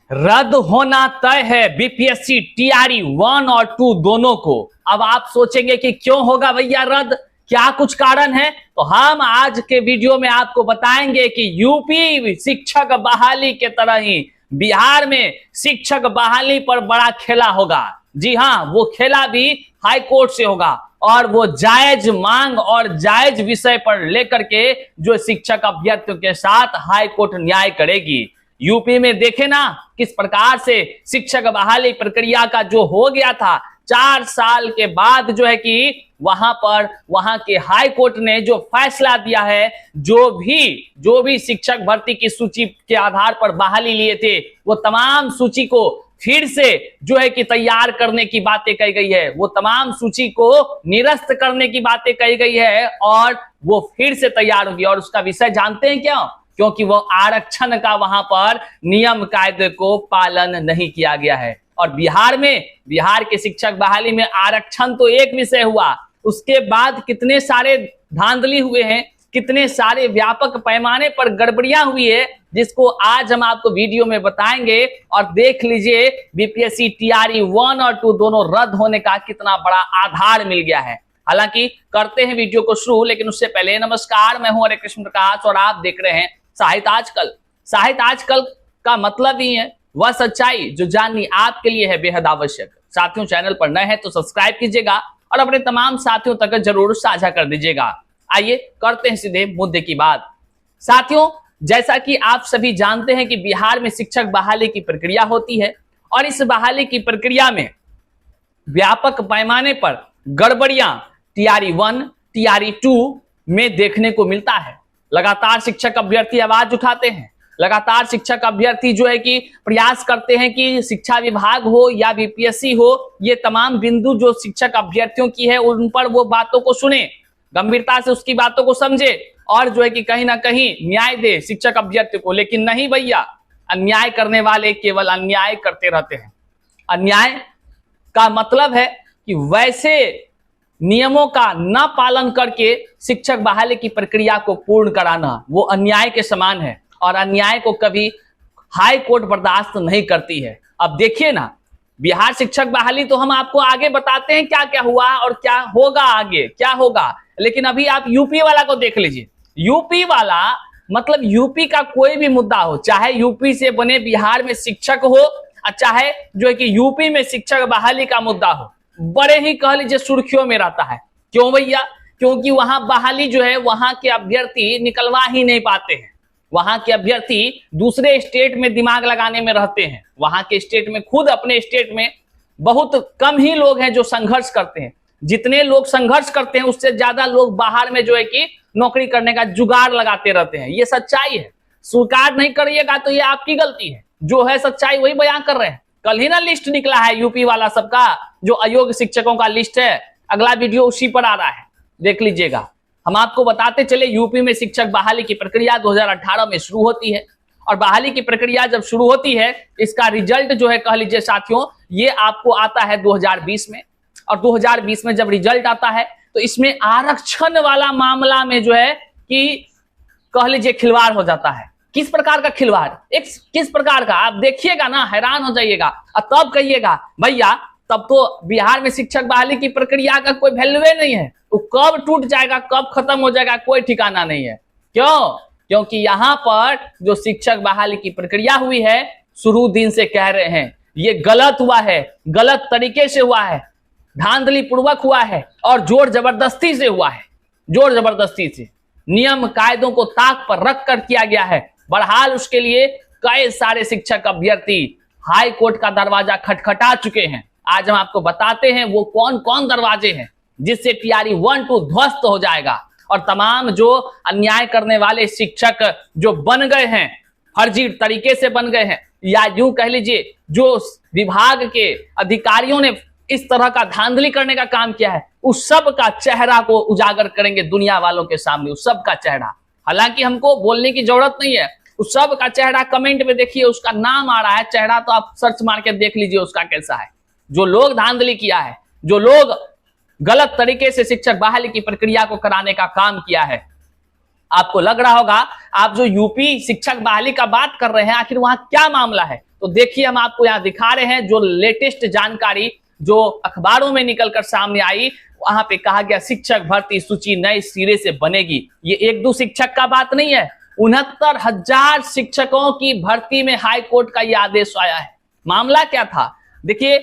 रद्द होना तय है बीपीएससी टीआरई 1 और 2 दोनों को। अब आप सोचेंगे कि क्यों होगा भैया रद्द, क्या कुछ कारण है? तो हम आज के वीडियो में आपको बताएंगे कि यूपी शिक्षक बहाली के तरह ही बिहार में शिक्षक बहाली पर बड़ा खेला होगा। जी हां, वो खेला भी हाई कोर्ट से होगा और वो जायज मांग और जायज विषय पर लेकर के जो शिक्षक अभ्यर्थियों के साथ हाई कोर्ट न्याय करेगी। यूपी में देखे ना किस प्रकार से शिक्षक बहाली प्रक्रिया का जो हो गया था 4 साल के बाद जो है कि वहां के हाई कोर्ट ने जो फैसला दिया है, जो भी शिक्षक भर्ती की सूची के आधार पर बहाली लिए थे वो तमाम सूची को फिर से जो है कि तैयार करने की बातें कही गई है, वो तमाम सूची को निरस्त करने की बातें कही गई है और वो फिर से तैयार होगी। और उसका विषय जानते हैं क्यों? क्योंकि वो आरक्षण का वहां पर नियम कायदे को पालन नहीं किया गया है। और बिहार के शिक्षक बहाली में आरक्षण तो एक विषय हुआ, उसके बाद कितने सारे धांधली हुए हैं, कितने सारे व्यापक पैमाने पर गड़बड़ियां हुई है, जिसको आज हम आपको वीडियो में बताएंगे। और देख लीजिए बीपीएससी टीआरई 1 और 2 दोनों रद्द होने का कितना बड़ा आधार मिल गया है। हालांकि करते हैं वीडियो को शुरू, लेकिन उससे पहले नमस्कार, मैं हूं हरे कृष्ण प्रकाश और आप देख रहे हैं साहित्य आजकल। साहित्य आजकल का मतलब ही है वह सच्चाई जो जाननी आपके लिए है बेहद आवश्यक। साथियों, चैनल पर नए हैं तो सब्सक्राइब कीजिएगा और अपने तमाम साथियों तक जरूर साझा कर दीजिएगा। आइए करते हैं सीधे मुद्दे की बात। साथियों, जैसा कि आप सभी जानते हैं कि बिहार में शिक्षक बहाली की प्रक्रिया होती है और इस बहाली की प्रक्रिया में व्यापक पैमाने पर गड़बड़ियां टीआरई 1, टीआरई 2 में देखने को मिलता है। लगातार शिक्षक अभ्यर्थी आवाज उठाते हैं, लगातार शिक्षक अभ्यर्थी जो है कि प्रयास करते हैं कि शिक्षा विभाग हो या बीपीएससी हो, ये तमाम बिंदु जो शिक्षक अभ्यर्थियों की है उन पर वो बातों को सुने, गंभीरता से उसकी बातों को समझे और जो है कि कहीं ना कहीं न्याय दे शिक्षक अभ्यर्थी को। लेकिन नहीं भैया, अन्याय करने वाले केवल अन्याय करते रहते हैं। अन्याय का मतलब है कि वैसे नियमों का न पालन करके शिक्षक बहाली की प्रक्रिया को पूर्ण कराना वो अन्याय के समान है और अन्याय को कभी हाई कोर्ट बर्दाश्त नहीं करती है। अब देखिए ना, बिहार शिक्षक बहाली तो हम आपको आगे बताते हैं क्या क्या हुआ और क्या होगा, आगे क्या होगा, लेकिन अभी आप यूपी वाला को देख लीजिए। यूपी वाला मतलब यूपी का कोई भी मुद्दा हो, चाहे यूपी से बने बिहार में शिक्षक हो और चाहे जो है कि यूपी में शिक्षक बहाली का मुद्दा हो, बड़े ही कह लीजिए सुर्खियों में रहता है। क्यों भैया? क्योंकि वहां बहाली जो है वहां के अभ्यर्थी निकलवा ही नहीं पाते हैं। वहां के अभ्यर्थी दूसरे स्टेट में दिमाग लगाने में रहते हैं। वहां के स्टेट में, खुद अपने स्टेट में बहुत कम ही लोग हैं जो संघर्ष करते हैं। जितने लोग संघर्ष करते हैं उससे ज्यादा लोग बाहर में जो है कि नौकरी करने का जुगाड़ लगाते रहते हैं। ये सच्चाई है, स्वीकार नहीं करिएगा तो ये आपकी गलती है। जो है सच्चाई वही बयान कर रहे हैं। कल ही ना लिस्ट निकला है यूपी वाला सबका, जो अयोग्य शिक्षकों का लिस्ट है। अगला वीडियो उसी पर आ रहा है, देख लीजिएगा। हम आपको बताते चले, यूपी में शिक्षक बहाली की प्रक्रिया 2018 में शुरू होती है और बहाली की प्रक्रिया जब शुरू होती है इसका रिजल्ट जो है कह लीजिए साथियों, ये आपको आता है 2020 में। और 2020 में जब रिजल्ट आता है तो इसमें आरक्षण वाला मामला में जो है कि कह लीजिए खिलवाड़ हो जाता है। किस प्रकार का खिलवाड़, किस प्रकार का, आप देखिएगा ना हैरान हो जाइएगा और तब कहिएगा भैया तब तो बिहार में शिक्षक बहाली की प्रक्रिया का कोई वैल्यू नहीं है, वो कब टूट जाएगा कब खत्म हो जाएगा कोई ठिकाना नहीं है। क्यों? क्योंकि यहाँ पर जो शिक्षक बहाली की प्रक्रिया हुई है, शुरू दिन से कह रहे हैं ये गलत हुआ है, गलत तरीके से हुआ है, धांधली पूर्वक हुआ है और जोर जबरदस्ती से हुआ है। जोर जबरदस्ती से नियम कायदों को ताक पर रख कर किया गया है। बहरहाल उसके लिए कई सारे शिक्षक अभ्यर्थी हाई कोर्ट का दरवाजा खटखटा चुके हैं। आज हम आपको बताते हैं वो कौन कौन दरवाजे हैं जिससे टीआरई 1, 2 ध्वस्त हो जाएगा और तमाम जो अन्याय करने वाले शिक्षक जो बन गए हैं, फर्जी तरीके से बन गए हैं, या यूं कह लीजिए जो विभाग के अधिकारियों ने इस तरह का धांधली करने का काम किया है, उस सब का चेहरा को उजागर करेंगे दुनिया वालों के सामने। उस सब का चेहरा, हालांकि हमको बोलने की जरूरत नहीं है, उस सब का चेहरा कमेंट में देखिए, उसका नाम आ रहा है, चेहरा तो आप सर्च मार के देख लीजिए उसका कैसा है। जो लोग धांधली किया है, जो लोग गलत तरीके से शिक्षक बहाली की प्रक्रिया को कराने का काम किया है। आपको लग रहा होगा, आप जो यूपी शिक्षक बहाली का बात कर रहे हैं, आखिर वहां क्या मामला है, तो देखिए हम आपको यहाँ दिखा रहे हैं जो लेटेस्ट जानकारी जो अखबारों में निकलकर सामने आई। वहां पे कहा गया शिक्षक भर्ती सूची नए सिरे से बनेगी। ये एक दो शिक्षक का बात नहीं है, 69,000 शिक्षकों की भर्ती में हाई कोर्ट का यह आदेश आया है। मामला क्या था, देखिए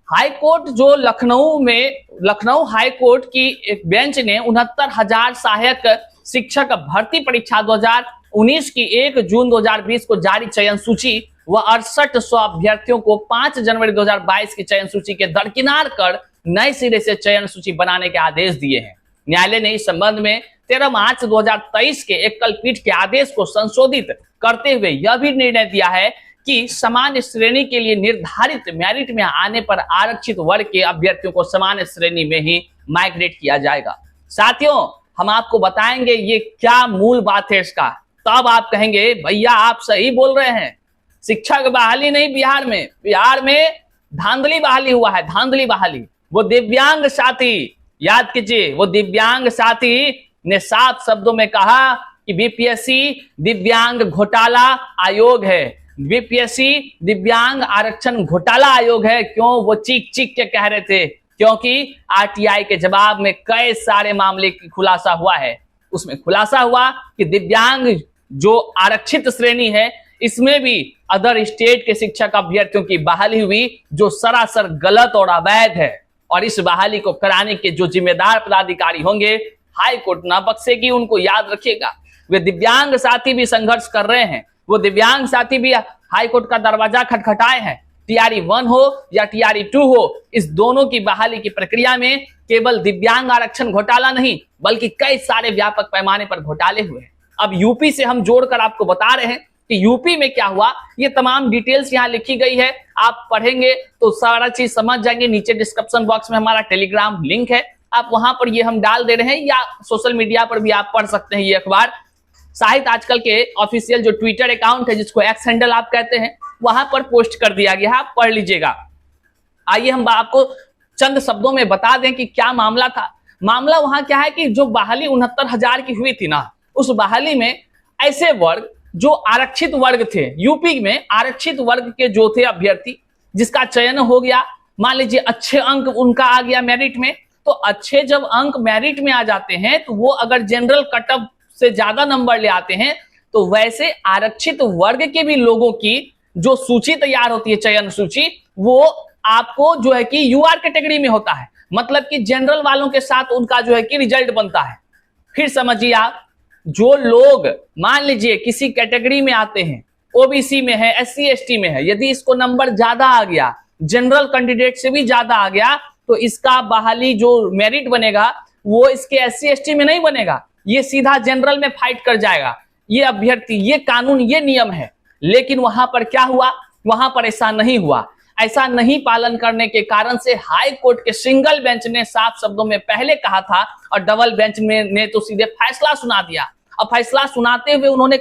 हाई कोर्ट जो लखनऊ हाई कोर्ट की एक बेंच ने 69,000 सहायक शिक्षक भर्ती परीक्षा 2019 की 1 जून 2020 को जारी चयन सूची व 6800 अभ्यर्थियों को 5 जनवरी 2022 की चयन सूची के दरकिनार कर नए सिरे से चयन सूची बनाने के आदेश दिए हैं। न्यायालय ने इस संबंध में 13 मार्च 2023 के एकल पीठ के आदेश को संशोधित करते हुए यह भी निर्णय दिया है कि सामान्य श्रेणी के लिए निर्धारित मेरिट में आने पर आरक्षित वर्ग के अभ्यर्थियों को सामान्य श्रेणी में ही माइग्रेट किया जाएगा। साथियों, हम आपको बताएंगे ये क्या मूल बात है इसका, तब आप कहेंगे भैया आप सही बोल रहे हैं। शिक्षक बहाली नहीं, बिहार में धांधली बहाली हुआ है, धांधली बहाली। वो दिव्यांग साथी, याद कीजिए, वो दिव्यांग साथी ने साफ शब्दों में कहा कि बीपीएससी दिव्यांग घोटाला आयोग है, बीपीएससी दिव्यांग आरक्षण घोटाला आयोग है। क्यों? वो चीख चीख के कह रहे थे, क्योंकि आरटीआई के जवाब में कई सारे मामले की खुलासा हुआ है। उसमें खुलासा हुआ कि दिव्यांग जो आरक्षित श्रेणी है इसमें भी अदर स्टेट के शिक्षक अभ्यर्थियों की बहाली हुई, जो सरासर गलत और अवैध है। और इस बहाली को कराने के जो जिम्मेदार पदाधिकारी होंगे हाई कोर्ट ना बख्शेगी, उनको याद रखिएगा। वे दिव्यांग साथी भी संघर्ष कर रहे हैं, वो दिव्यांग साथी भी हाई कोर्ट का दरवाजा खटखटाए हैं। टीआरई 1 हो या टीआरई 2 हो, इस दोनों की बहाली की प्रक्रिया में केवल दिव्यांग आरक्षण घोटाला नहीं बल्कि कई सारे व्यापक पैमाने पर घोटाले हुए हैं। अब यूपी से हम जोड़कर आपको बता रहे हैं कि यूपी में क्या हुआ, ये तमाम डिटेल्स यहाँ लिखी गई है। आप पढ़ेंगे तो सारा चीज समझ जाएंगे। नीचे डिस्क्रिप्शन बॉक्स में हमारा टेलीग्राम लिंक है, आप वहां पर ये हम डाल दे रहे हैं, या सोशल मीडिया पर भी आप पढ़ सकते हैं। ये अखबार साहित्य आजकल के ऑफिशियल जो ट्विटर अकाउंट है, जिसको एक्स हैंडल आप कहते हैं, वहां पर पोस्ट कर दिया गया है, आप पढ़ लीजिएगा। आइए हम आपको चंद शब्दों में बता दें कि क्या मामला था। मामला वहां क्या है कि जो बहाली 69,000 की हुई थी ना, उस बहाली में ऐसे वर्ग जो आरक्षित वर्ग थे, यूपी में आरक्षित वर्ग के जो थे अभ्यर्थी, जिसका चयन हो गया, मान लीजिए अच्छे अंक उनका आ गया मेरिट में, तो अच्छे जब अंक मेरिट में आ जाते हैं तो वो अगर जनरल कटअप से ज्यादा नंबर ले आते हैं तो वैसे आरक्षित वर्ग के भी लोगों की जो सूची तैयार होती है, चयन सूची, वो आपको जो है कि यूआर कैटेगरी में होता है, मतलब कि जनरल वालों के साथ उनका जो है कि रिजल्ट बनता है। फिर समझिए आप, जो लोग मान लीजिए किसी कैटेगरी में आते हैं, ओबीसी में है, एससी एसटी में है, यदि इसको नंबर ज्यादा आ गया, जनरल कैंडिडेट से भी ज्यादा आ गया, तो इसका बहाली जो मेरिट बनेगा वो इसके एससी एसटी में नहीं बनेगा, ये सीधा जनरल में फाइट कर जाएगा। ये अभ्यर्थी, ये कानून, ये नियम है। लेकिन वहां पर क्या हुआ, वहां पर ऐसा नहीं हुआ। ऐसा नहीं पालन करने के कारण से हाई कोर्ट के सिंगल बेंच ने साफ शब्दों में पहले कहा था और डबल बेंच ने तो सीधे फैसला सुना दिया। अब फैसला सुनाते हुए उन्होंने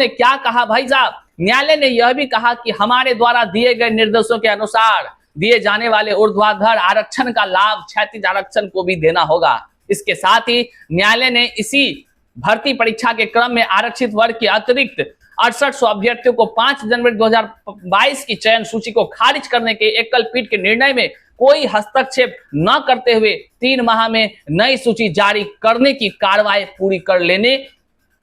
क्या कहा भाई साहब, न्यायालय ने यह भी कहा कि हमारे द्वारा दिए गए निर्देशों के अनुसार दिए जाने वाले ऊर्ध्वाधर आरक्षण का लाभ क्षैतिज आरक्षण को भी देना होगा। इसके साथ ही न्यायालय ने इसी भर्ती परीक्षा के क्रम में आरक्षित वर्ग के अतिरिक्त 6800 अभ्यर्थियों को 5 जनवरी 2022 की चयन सूची को खारिज करने के एकल पीठ के निर्णय में कोई हस्तक्षेप न करते हुए 3 माह में नई सूची जारी करने की कार्रवाई पूरी कर लेने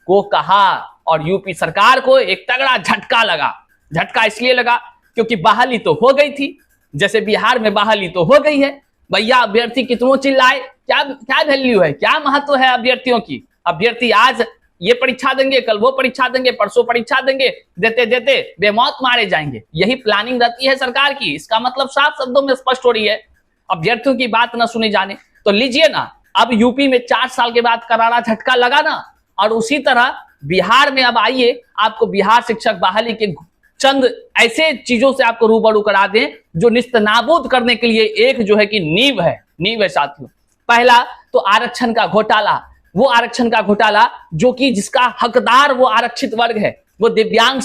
को कहा। और यूपी सरकार को एक तगड़ा झटका लगा। झटका इसलिए लगा क्योंकि बहाली तो हो गई थी, जैसे बिहार में बहाली तो हो गई है। भैया अभ्यर्थी कितनों चिल्लाए, क्या वैल्यू है, क्या महत्व है अभ्यर्थियों की। अभ्यर्थी आज ये परीक्षा देंगे, कल वो परीक्षा देंगे, परसों परीक्षा देंगे, देते देते बेमौत मारे जाएंगे। यही प्लानिंग रहती है सरकार की। इसका मतलब साफ शब्दों में स्पष्ट हो रही है, अभ्यर्थियों की बात न सुनी जाने। तो लीजिए ना, अब यूपी में 4 साल के बाद करारा झटका लगा ना, और उसी तरह बिहार में अब आइए आपको बिहार शिक्षक बहाली के चंद ऐसे चीजों से आपको रूबरू करा दें जो निस्तनाबूद करने के लिए एक जो है कि नींव है साथियों। पहला तो आरक्षण का घोटाला, वो आरक्षण का घोटाला जो कि जिसका हकदार वो आरक्षित वर्ग है, वो दिव्यांग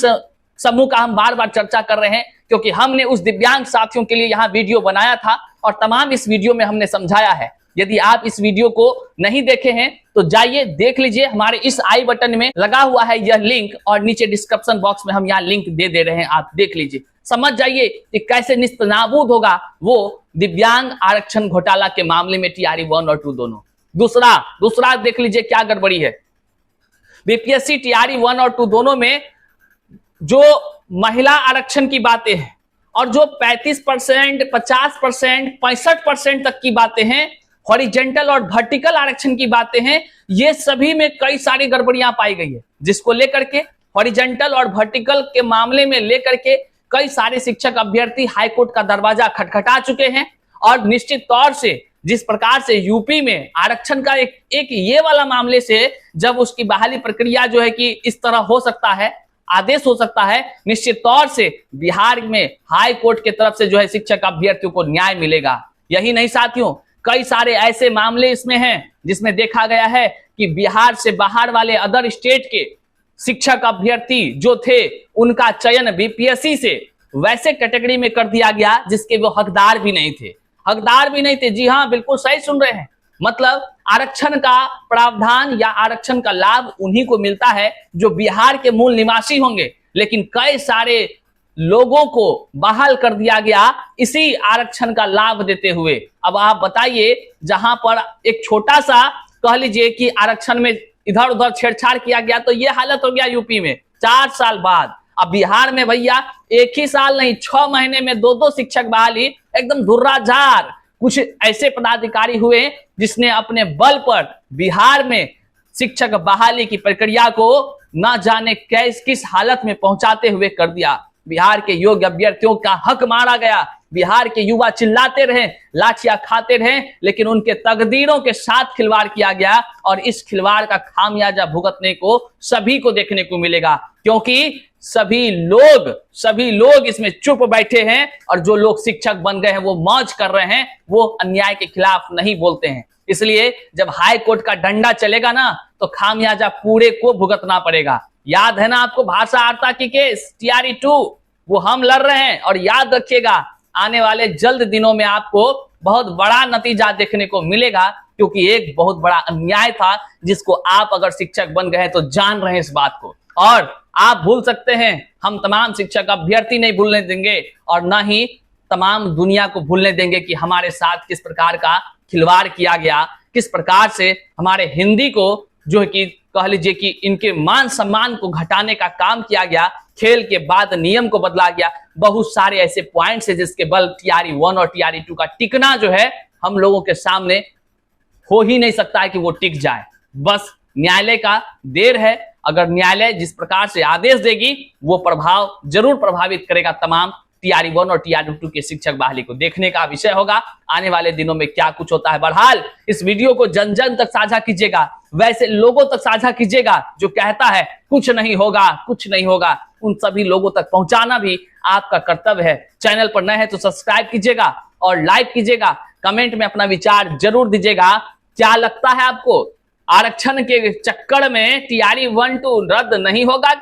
समूह का हम बार बार चर्चा कर रहे हैं क्योंकि हमने उस दिव्यांग साथियों के लिए यहाँ वीडियो बनाया था और तमाम इस वीडियो में हमने समझाया है यदि आप इस वीडियो को नहीं देखे हैं तो जाइए देख लीजिए, हमारे इस आई बटन में लगा हुआ है यह लिंक, और नीचे डिस्क्रिप्शन बॉक्स में हम यहाँ लिंक दे रहे हैं, आप देख लीजिए, समझ जाइए कि कैसे निस्तनाबूद होगा वो दिव्यांग आरक्षण घोटाला के मामले में टीआरई 1 और 2 दोनों। दूसरा देख लीजिए क्या गड़बड़ी है। बीपीएससी टीआरई 1 और 2 दोनों में जो महिला आरक्षण की बातें हैं और जो 35%, 50%, 65% तक की बातें हैं, हॉरिजेंटल और वर्टिकल आरक्षण की बातें हैं, ये सभी में कई सारी गड़बड़ियां पाई गई है, जिसको लेकर के हॉरिजेंटल और वर्टिकल के मामले में लेकर के कई सारे शिक्षक अभ्यर्थी हाईकोर्ट का दरवाजा खटखटा चुके हैं। और निश्चित तौर से जिस प्रकार से यूपी में आरक्षण का एक ये वाला मामले से जब उसकी बहाली प्रक्रिया जो है कि इस तरह हो सकता है, आदेश हो सकता है, निश्चित तौर से बिहार में हाई कोर्ट की तरफ से जो है शिक्षक अभ्यर्थियों को न्याय मिलेगा। यही नहीं साथियों, कई सारे ऐसे मामले इसमें हैं जिसमें देखा गया है कि बिहार से बाहर वाले अदर स्टेट के शिक्षक अभ्यर्थी जो थे उनका चयन बीपीएससी से वैसे कैटेगरी में कर दिया गया जिसके वो हकदार भी नहीं थे। जी हाँ, बिल्कुल सही सुन रहे हैं। मतलब आरक्षण का प्रावधान या आरक्षण का लाभ उन्हीं को मिलता है जो बिहार के मूल निवासी होंगे, लेकिन कई सारे लोगों को बहाल कर दिया गया इसी आरक्षण का लाभ देते हुए। अब आप बताइए, जहां पर एक छोटा सा कह लीजिए कि आरक्षण में इधर उधर छेड़छाड़ किया गया तो ये हालत हो गया यूपी में 4 साल बाद। अब बिहार में भैया 1 ही साल नहीं, 6 महीने में 2 शिक्षक बहाली, एकदम धुर्राझार। कुछ ऐसे पदाधिकारी हुए जिसने अपने बल पर बिहार में शिक्षक बहाली की प्रक्रिया को न जाने किस हालत में पहुंचाते हुए कर दिया। बिहार के योग्य अभ्यर्थियों का हक मारा गया, बिहार के युवा चिल्लाते रहे, लाठियां खाते रहे, लेकिन उनके तकदीरों के साथ खिलवाड़ किया गया और इस खिलवाड़ का खामियाजा भुगतने को सभी को देखने को मिलेगा, क्योंकि सभी लोग इसमें चुप बैठे हैं और जो लोग शिक्षक बन गए हैं वो मौज कर रहे हैं, वो अन्याय के खिलाफ नहीं बोलते हैं। इसलिए जब हाई कोर्ट का डंडा चलेगा ना तो खामियाजा पूरे को भुगतना पड़ेगा। याद है ना आपको भाषा आर्ता की केस टीआरई 2, वो हम लड़ रहे हैं, और याद रखिएगा आने वाले जल्द दिनों में आपको बहुत बड़ा नतीजा देखने को मिलेगा, क्योंकि एक बहुत बड़ा अन्याय था जिसको आप अगर शिक्षक बन गए तो जान रहे हैं इस बात को। और आप भूल सकते हैं, हम तमाम शिक्षक अभ्यर्थी नहीं भूलने देंगे और ना ही तमाम दुनिया को भूलने देंगे कि हमारे साथ किस प्रकार का खिलवाड़ किया गया, किस प्रकार से हमारे हिंदी को जो है कि कह लीजिए कि इनके मान सम्मान को घटाने का काम किया गया, खेल के बाद नियम को बदला गया। बहुत सारे ऐसे पॉइंट्स है जिसके बल टीआरई 1 और टीआरई 2 का टिकना जो है हम लोगों के सामने हो ही नहीं सकता है कि वो टिक जाए। बस न्यायालय का देर है। अगर न्यायालय जिस प्रकार से आदेश देगी वो प्रभाव जरूर प्रभावित करेगा तमाम टीआरई 1 और टीआरई 2 के शिक्षक बहाली को। देखने का विषय होगा आने वाले दिनों में क्या कुछ होता है। बहरहाल इस वीडियो को जन जन तक साझा कीजिएगा, वैसे लोगों तक साझा कीजिएगा जो कहता है कुछ नहीं होगा, उन सभी लोगों तक पहुंचाना भी आपका कर्तव्य है। चैनल पर नए हैं तो सब्सक्राइब कीजिएगा और लाइक कीजिएगा, कमेंट में अपना विचार जरूर दीजिएगा। क्या लगता है आपको आरक्षण के चक्कर में टीआरई 1, 2 रद्द नहीं होगा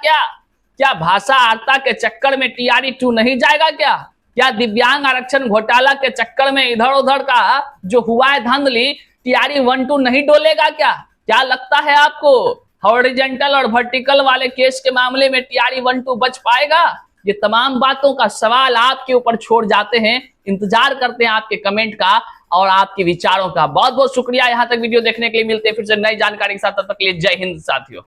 क्या भाषा आर्ता के चक्कर में टीआरई 2 नहीं जाएगा क्या दिव्यांग आरक्षण घोटाला के चक्कर में इधर उधर का जो हुआ है धांधली टीआरई 1, 2 नहीं डोलेगा क्या लगता है आपको हॉरिजॉन्टल और वर्टिकल वाले केस के मामले में टीआरई 1, 2 बच पाएगा? ये तमाम बातों का सवाल आपके ऊपर छोड़ जाते हैं। इंतजार करते हैं आपके कमेंट का और आपके विचारों का। बहुत बहुत शुक्रिया यहाँ तक वीडियो देखने के लिए। मिलते हैं फिर से नई जानकारी के साथ, तब तक के लिए जय हिंद साथियों।